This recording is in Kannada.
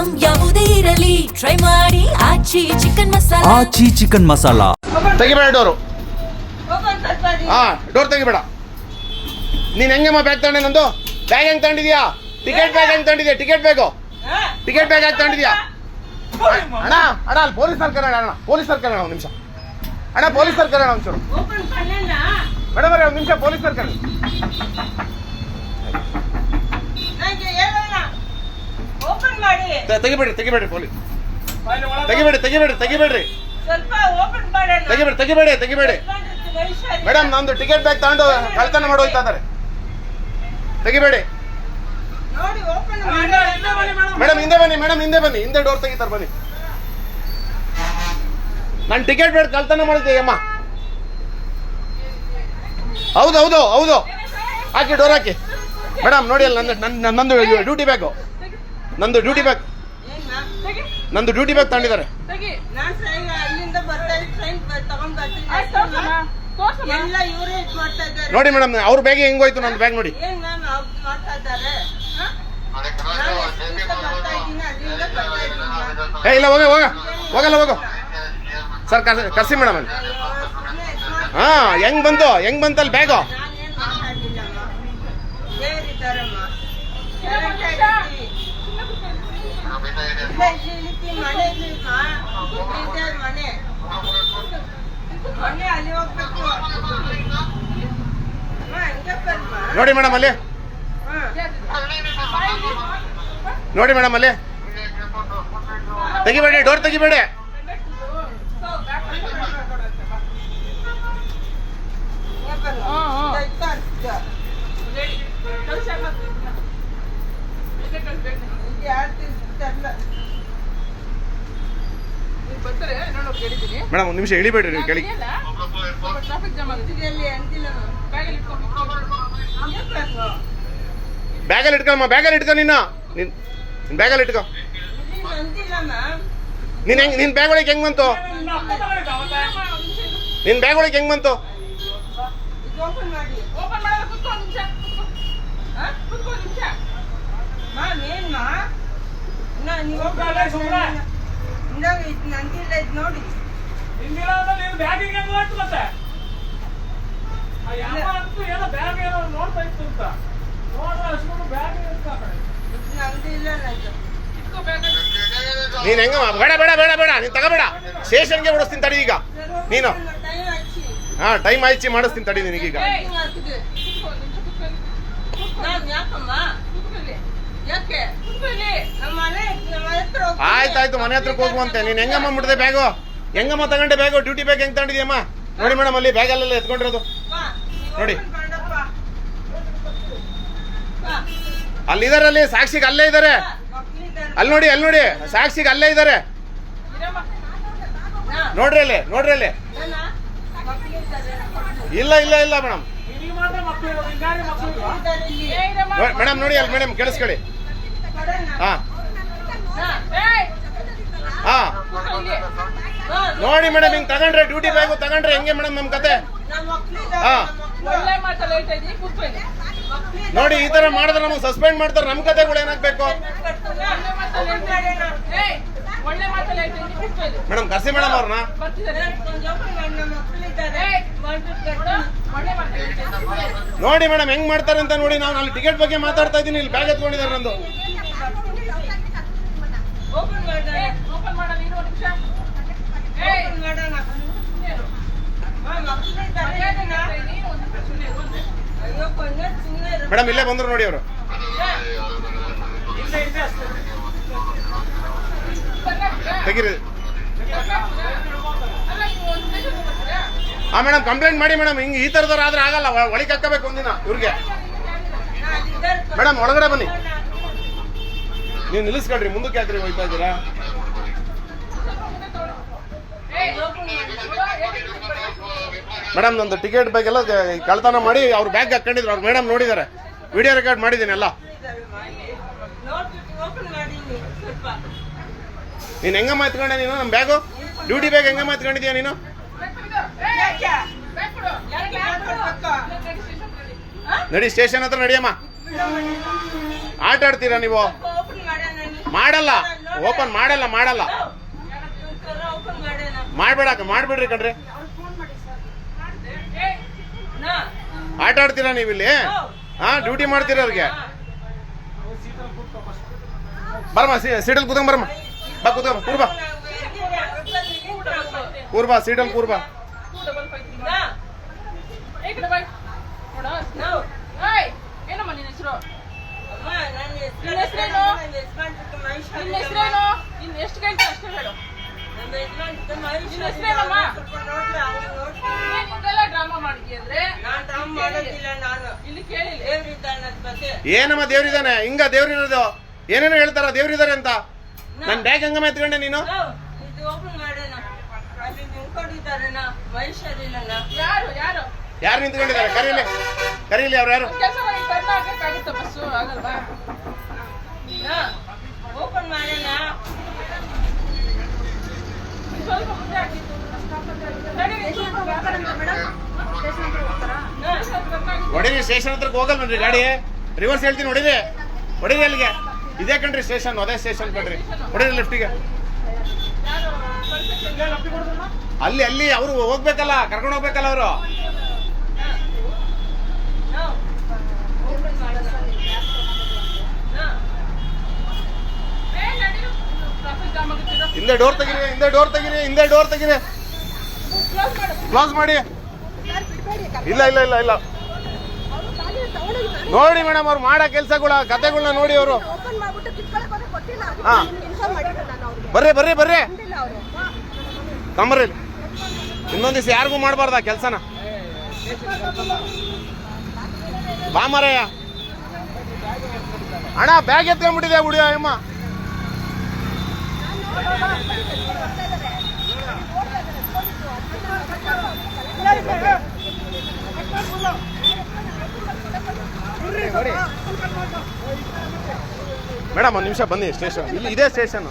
ಐಟಂ ಯಾವುದೇ ಇರಲಿ ಟ್ರೈ ಮಾಡಿ ಆಚಿ ಚಿಕನ್ ಮಸಾಲಾ. ಆಚಿ ಚಿಕನ್ ಮಸಾಲಾ. ತೆಗಿಬೇಡ ಡೋರು. ಡೋರ್ ತೆಗಿಬೇಡ. ನೀನ್ ಹೆಂಗಮ್ಮ ಬ್ಯಾಗ್ ತಗೊಂಡೆ? ನಂದು ಬ್ಯಾಗ್ ಹೆಂಗ್ ತಗೊಂಡಿದ್ಯಾ? ಟಿಕೆಟ್ ಬ್ಯಾಗ್ ಹೆಂಗ್ ತಗೊಂಡಿದ್ಯಾ? ಟಿಕೆಟ್ ಬ್ಯಾಗ್ ಹೆಂಗ್ ತಗೊಂಡಿದ್ಯಾ? ಅಣ್ಣ ಅಲ್ಲಿ ಪೊಲೀಸರ್ ಕರೋಣ. ಅಣ್ಣ ಪೊಲೀಸರ್ ಕರೋಣ ಒಂದು ನಿಮಿಷ. ಅಣ್ಣ ಪೊಲೀಸರ್ ಕರೋಣ ಒಂಚೂರು. ಮೇಡಮ್ ಒಂದು ನಿಮಿಷ ಪೊಲೀಸರ್ ಕರೋಣ. ತೆಗಿಬೇಡ್ರಿ ಪೊಲೀಸ್. ತೆಗಿಬೇಡಿ. ಮೇಡಮ್ ನಂದು ಟಿಕೆಟ್ ಬ್ಯಾಗ್ ತಗೊಂಡು ಕಳ್ತನ ಮಾಡೋಯ್ತಾ ಇದಾರೆ. ತೆಗಿಬೇಡಿ ಮೇಡಮ್. ಹಿಂದೆ ಬನ್ನಿ. ಹಿಂದೆ ಡೋರ್ ತೆಗಿತಾರೆ ಬನ್ನಿ. ನಾನು ಟಿಕೆಟ್ ಬ್ಯಾಗ್ ಕಳ್ತನ ಮಾಡಿದ್ದೆ ಅಮ್ಮ. ಹೌದು ಹಾಕಿ ಡೋರ್ ಹಾಕಿ. ಮೇಡಮ್ ನೋಡಿ ಅಲ್ಲಿ ನಂದು ಡ್ಯೂಟಿ ಬ್ಯಾಗು. ನಂದು ಡ್ಯೂಟಿ ಬ್ಯಾಗ್ ತಗೊಂಡಿದ್ದಾರೆ. ನೋಡಿ ಮೇಡಮ್ ಅವ್ರ ಬ್ಯಾಗ್ ಹೆಂಗೋಯ್ತು ನನ್ನ ಬ್ಯಾಗ್ ನೋಡಿ. ಇಲ್ಲ ಹೋಗಲ್ಲ ಸರ್ ಕರ್ಸಿ ಮೇಡಮ್ ಅಲ್ಲಿ. ಹೆಂಗ್ ಬಂತಲ್ಲಿ ಬ್ಯಾಗು? ನೋಡಿ ಮೇಡಮ್ ಅಲ್ಲಿ. ತೆಗಿಬೇಡಿ ಡೋರ್ ತೆಗಿಬೇಡಿ. ಮೇಡಮ್ ಒಂದು ನಿಮಿಷ ಇಳಿಬೇಡ್ರಿ ನೀವು ಕೆಳಗೆ. ಬ್ಯಾಗಲ್ಲಿ ಇಟ್ಕೊಮ್ಮ. ನಿನ್ನ ಬ್ಯಾಗಲ್ಲಿ ಇಟ್ಕೊ. ನಿನ್ ಬ್ಯಾಗ್ ಒಳಗೆ ಹೆಂಗ್ ಬಂತು? ನೀನ್ ಹೆಂಗ? ಬೇಡ ನೀನ್ ತಗೋಬೇಡ. ಸ್ಟೇಷನ್ಗೆ ಓಡಿಸ್ತೀನಿ ತಡಿ ಈಗ ನೀನು. ಟೈಮ್ ಆಯ್ಚಿ ಮಾಡಿಸ್ತೀನಿ ತಡಿ ನಿನಗೀಗ. ಆಯ್ತಾಯ್ತು ಮನೆ ಹತ್ರಕ್ಕೆ ಹೋಗುವಂತೆ. ನೀನ್ ಹೆಂಗಮ್ಮ ಬಿಡ್ದೆ ಬ್ಯಾಗು? ಹೆಂಗಮ್ಮ ತಗೊಂಡೆ ಬ್ಯಾಗು? ಡ್ಯೂಟಿ ಬ್ಯಾಗ್ ಹೆಂಗ್ ತಗೊಂಡಿದ್ಯಮ್ಮ? ನೋಡಿ ಮೇಡಮ್ ಅಲ್ಲಿ ಬ್ಯಾಗಲ್ಲೆಲ್ಲ ಎತ್ಕೊಂಡಿರೋದು ನೋಡಿ. ಅಲ್ಲಿದಾರೆ, ಅಲ್ಲಿ ಸಾಕ್ಷಿಗೆ ಅಲ್ಲೇ ಇದಾರೆ. ಅಲ್ಲಿ ನೋಡಿ ಸಾಕ್ಷಿಗೆ ಅಲ್ಲೇ ಇದಾರೆ. ನೋಡ್ರಿ ಅಲ್ಲಿ. ಇಲ್ಲ ಮೇಡಮ್. ಮೇಡಮ್ ನೋಡಿ ಅಲ್ಲಿ ಮೇಡಮ್ ಕೇಳಿಸ್ಕೊಳ್ಳಿ. ನೋಡಿ ಮೇಡಮ್ ಹಿಂಗ್ ತಗೊಂಡ್ರೆ ಡ್ಯೂಟಿ ಬ್ಯಾಗು ತಗೊಂಡ್ರೆ ಹೆಂಗೆ ಮೇಡಮ್ ನಮ್ ಕತೆ? ನೋಡಿ ಈ ತರ ಮಾಡಿದ್ರೆ ನಮಗೆ ಸಸ್ಪೆಂಡ್ ಮಾಡ್ತಾರೆ. ನಮ್ ಕತೆಗಳು ಏನಾಗ್ಬೇಕು ಮೇಡಮ್? ಕರ್ಸಿ ಮೇಡಮ್ ಅವ್ರನ್ನ. ನೋಡಿ ಮೇಡಮ್ ಹೆಂಗ್ ಮಾಡ್ತಾರೆ ಅಂತ ನೋಡಿ. ನಾನು ಅಲ್ಲಿ ಟಿಕೆಟ್ ಬಗ್ಗೆ ಮಾತಾಡ್ತಾ ಇದ್ದೀನಿ, ಇಲ್ಲಿ ಬ್ಯಾಗ್ ಎತ್ಕೊಂಡಿದ್ದಾರೆ ನಂದು. ಮೇಡಮ್ ಇಲ್ಲೇ ಬಂದ್ರು ನೋಡಿ ಅವರು. ತೆಗೀರಿ. ಮೇಡಮ್ ಕಂಪ್ಲೇಂಟ್ ಮಾಡಿ ಮೇಡಮ್. ಹಿಂಗ್ ಈ ತರದವ್ರು ಆದ್ರೆ ಆಗಲ್ಲ. ಒಳಗೆ ಹಾಕಬೇಕು ಒಂದಿನ ಇವ್ರಿಗೆ. ಮೇಡಮ್ ಒಳಗಡೆ ಬನ್ನಿ. ನೀವು ನಿಲ್ಲಿಸ್ಕೊಳ್ರಿ. ಮುಂದಕ್ಕೆ ಯಾಕ್ರಿ ಹೋಗ್ತಾ ಇದ್ದೀರಾ? ಮೇಡಮ್ ನಂದು ಟಿಕೆಟ್ ಬ್ಯಾಗ್ ಎಲ್ಲ ಕಳ್ತನ ಮಾಡಿ ಅವ್ರ ಬ್ಯಾಗ್ ಹಾಕೊಂಡಿದ್ರು. ಅವ್ರು ಮೇಡಮ್ ನೋಡಿದ್ದಾರೆ. ವಿಡಿಯೋ ರೆಕಾರ್ಡ್ ಮಾಡಿದ್ದೀನಿ ಎಲ್ಲ. ನೀನ್ ಹೆಂಗಮ್ಮ ಎತ್ಕೊಂಡೆ ನೀನು ನಮ್ಮ ಬ್ಯಾಗು? ಡ್ಯೂಟಿ ಬ್ಯಾಗ್ ಹೆಂಗಮ್ಮ ಎತ್ಕೊಂಡಿದ್ಯಾ ನೀನು? ನಡಿ ಸ್ಟೇಷನ್ ಹತ್ರ ನಡಿಯಮ್ಮ. ಆಟ ಆಡ್ತೀರಾ ನೀವು? ಮಾಡಲ್ಲ. ಓಪನ್ ಮಾಡಲ್ಲ ಮಾಡಲ್ಲ ಓಪನ್ ಮಾಡೋಣ ಮಾಡ್ಬಿಡ್ರಿ ಕಣ್ರಿ. ಆಟ ಆಡ್ತೀರಾ ನೀವು ಇಲ್ಲಿ? ಹಾ, ಡ್ಯೂಟಿ ಮಾಡ್ತೀರಾ ಅವ್ರಿಗೆ? ಬರಮ್ಮ, ಸೀಟಲ್ಲಿ ಕೂತ್ಕೊಂಡ್ ಬರಮ್ಮ. ಬಾ ಕೂತ್ಕೊಂಡ್ ಕೂರ್ಬಾ ಕೂರ್ಬಾ ಸೀಟಲ್ಲಿ ಕೂರ್ಬಾ. ಏನಮ್ಮ ನಿನ್ನ ಹೆಸರು? ಇನ್ನು ಎಷ್ಟು ಗಂಟೆ ಅಷ್ಟೇ ಹೇಳು. ಡ್ರಾಮಾ ಮಾಡಿದ್ಯ ಅಂದ್ರೆ ಇಲ್ಲಿ ಕೇಳಿ. ಏನಮ್ಮ ದೇವ್ರಿದಾನೆ? ಹಿಂಗ ದೇವ್ರಿರೋದು ಏನೇನೋ ಹೇಳ್ತಾರ ದೇವ್ರಿದಾರೆ ಅಂತ. ನನ್ ಬ್ಯಾಗ್ ಹಂಗಮ್ಮ ಎತ್ಕೊಂಡೆ ನೀನು? ಓಪನ್ ಮಾಡೋಣ. ಅಲ್ಲಿ ನಿಂತ್ಕೊಂಡಿದ್ದಾರಣ್ಣ ಮಹೇಶ್ವರಿನ. ಯಾರು ಯಾರು ಯಾರು ನಿಂತ್ಕೊಂಡಿದ್ದಾರೆ? ಕರೀಲಿ ಅವ್ರು ಯಾರು? ಕೆಲಸ ಹಾಕಕ್ಕಾಗುತ್ತ ಬಸ್ಸು ಆಗಲ್ವಾ? ಓಪನ್ ಮಾಡೋಣ. ಸ್ವಲ್ಪ ಮುಂದೆ ಆಗಿತ್ತು. ಹೊಡಿರಿ, ಸ್ಟೇಷನ್ ಹತ್ರಕ್ಕೆ ಹೋಗಲ್ ನೋಡ್ರಿ ಗಾಡಿ. ರಿವರ್ಸ್ ಹೇಳ್ತೀನಿ, ಹೊಡಿರಿ ಅಲ್ಲಿಗೆ. ಇದೇ ಕಣ್ರಿ ಸ್ಟೇಷನ್, ಅದೇ ಸ್ಟೇಷನ್ ಕಣ್ರಿ. ಹೊಡಿರಿ ಲೆಫ್ಟಿಗೆ. ಅಲ್ಲಿ ಅವರು ಹೋಗ್ಬೇಕಲ್ಲ, ಕರ್ಕೊಂಡು ಹೋಗ್ಬೇಕಲ್ಲ ಅವರು. ಹಿಂದೆ ಡೋರ್ ತೆಗೀರಿ. ಕ್ಲೋಸ್ ಮಾಡಿ. ಇಲ್ಲ ನೋಡಿ ಮೇಡಮ್, ಅವ್ರು ಮಾಡೋ ಕೆಲ್ಸಗಳ ಕತೆಗಳನ್ನ ನೋಡಿ ಅವರು. ಹಾ, ಬರ್ರಿ ಕಂಬರ್ರಿ. ಇನ್ನೊಂದ್ ದಿವಸ ಯಾರಿಗೂ ಮಾಡಬಾರ್ದ ಕೆಲ್ಸನ. ಬಾ ಮಾರಯ್ಯ. ಅಣ್ಣ ಬ್ಯಾಗ್ ಎತ್ಕೊಂಡ್ಬಿಟ್ಟಿದೆ ಹುಡಿಯ ಅಮ್ಮ. ಮೇಡಮ್ ಒಂದು ನಿಮಿಷ ಬನ್ನಿ. ಸ್ಟೇಷನ್ ಇಲ್ಲಿ ಇದೇ ಸ್ಟೇಷನ್.